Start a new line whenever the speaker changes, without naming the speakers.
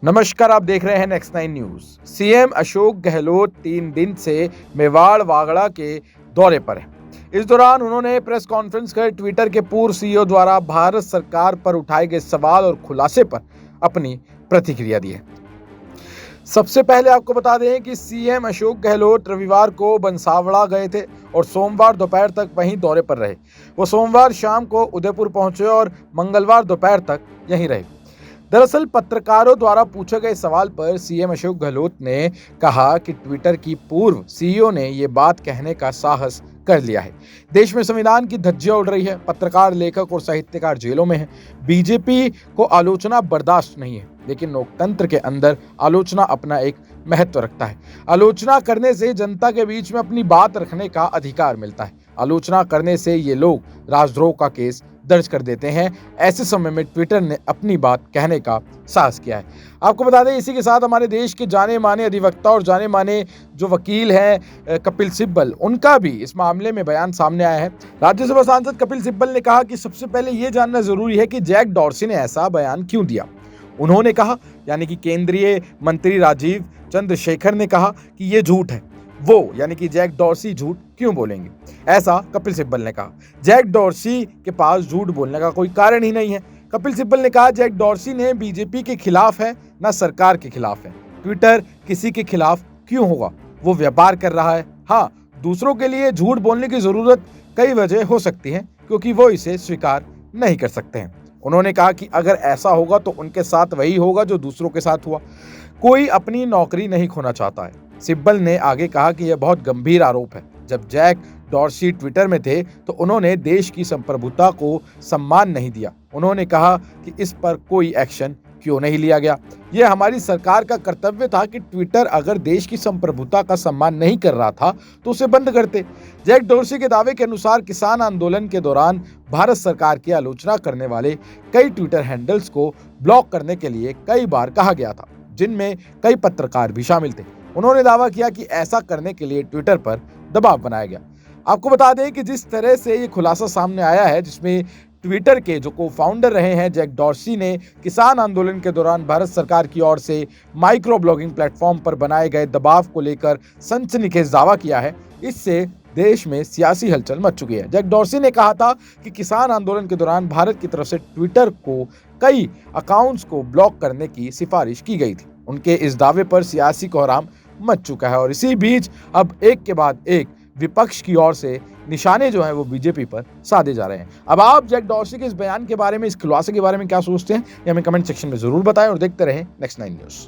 नमस्कार, आप देख रहे हैं next 9 news. CM Ashok Gehlot 3 दिन से मेवाड़ वागड़ा के दौरे पर हैं। इस दौरान उन्होंने प्रेस कॉन्फ्रेंस कर ट्विटर के पूर्व सीईओ द्वारा भारत सरकार पर उठाए गए सवाल और खुलासे पर अपनी प्रतिक्रिया दी है। सबसे पहले आपको बता दें कि सीएम अशोक गहलोत रविवार को बंसावड़ा गए थे और सोमवार दोपहर तक वहीं दौरे पर रहे। वो सोमवार शाम को उदयपुर पहुंचे और मंगलवार दोपहर तक यहीं रहे। दरअसल पत्रकारों द्वारा पूछे गए सवाल पर सीएम अशोक गहलोत ने कहा कि ट्विटर की पूर्व सीईओ ने ये बात कहने का साहस कर लिया है। देश में संविधान की धज्जियां उड़ रही है, पत्रकार, लेखक और साहित्यकार जेलों में हैं। बीजेपी को आलोचना बर्दाश्त नहीं है, लेकिन लोकतंत्र के अंदर आलोचना अपना एक महत्व रखता है। आलोचना करने से जनता के बीच में अपनी बात रखने का अधिकार मिलता है। आलोचना करने से ये लोग राजद्रोह का केस दर्ज कर देते हैं। ऐसे समय में ट्विटर ने अपनी बात कहने का साहस किया है। आपको बता दें, इसी के साथ हमारे देश के जाने माने अधिवक्ता और जाने माने जो वकील हैं कपिल सिब्बल, उनका भी इस मामले में बयान सामने आया है। राज्यसभा सांसद कपिल सिब्बल ने कहा कि सबसे पहले ये जानना जरूरी है कि जैक डॉर्सी ने ऐसा बयान क्यों दिया। उन्होंने कहा, यानी कि केंद्रीय मंत्री राजीव चंद्रशेखर ने कहा कि ये झूठ है। वो यानी कि जैक डॉर्सी झूठ क्यों बोलेंगे, ऐसा कपिल सिब्बल ने कहा। जैक डॉर्सी के पास झूठ बोलने का कोई कारण ही नहीं है। कपिल सिब्बल ने कहा, जैक डॉर्सी ने बीजेपी के खिलाफ है, ना सरकार के खिलाफ है। ट्विटर किसी के खिलाफ क्यों होगा, वो व्यापार कर रहा है। हाँ, दूसरों के लिए झूठ बोलने की जरूरत कई वजह हो सकती है, क्योंकि वो इसे स्वीकार नहीं कर सकते हैं। उन्होंने कहा कि अगर ऐसा होगा तो उनके साथ वही होगा जो दूसरों के साथ हुआ। कोई अपनी नौकरी नहीं खोना चाहता है। सिब्बल ने आगे कहा कि यह बहुत गंभीर आरोप है। जब जैक डॉर्सी ट्विटर में थे तो उन्होंने देश की संप्रभुता को सम्मान नहीं दिया। उन्होंने कहा कि इस पर कोई एक्शन क्यों नहीं लिया गया। यह हमारी सरकार का कर्तव्य था कि ट्विटर अगर देश की संप्रभुता का सम्मान नहीं कर रहा था तो उसे बंद करते। जैक डॉर्सी के दावे के अनुसार किसान आंदोलन के दौरान भारत सरकार की आलोचना करने वाले कई ट्विटर हैंडल्स को ब्लॉक करने के लिए कई बार कहा गया था, जिनमें कई पत्रकार भी शामिल थे। उन्होंने दावा किया कि ऐसा करने के लिए ट्विटर पर दबाव बनाया गया। आपको बता दें कि जिस तरह से ये खुलासा सामने आया है, जिसमें ट्विटर के जो को फाउंडर रहे हैं जैक डॉर्सी ने किसान आंदोलन के दौरान भारत सरकार की ओर से माइक्रो ब्लॉगिंग प्लेटफॉर्म पर बनाए गए दबाव को लेकर सनसनीखेज दावा किया है, इससे देश में सियासी हलचल मच चुकी है। जैक डॉर्सी ने कहा था कि किसान आंदोलन के दौरान भारत की तरफ से ट्विटर को कई अकाउंट्स को ब्लॉक करने की सिफारिश की गई थी। उनके इस दावे पर सियासी कोहराम मच चुका है और इसी बीच अब एक के बाद एक विपक्ष की ओर से निशाने जो हैं वो बीजेपी पर साधे जा रहे हैं। अब आप जैक डॉर्सी के इस बयान के बारे में, इस खुलासे के बारे में क्या सोचते हैं, ये हमें कमेंट सेक्शन में जरूर बताएं और देखते रहें नेक्स्ट 9 न्यूज।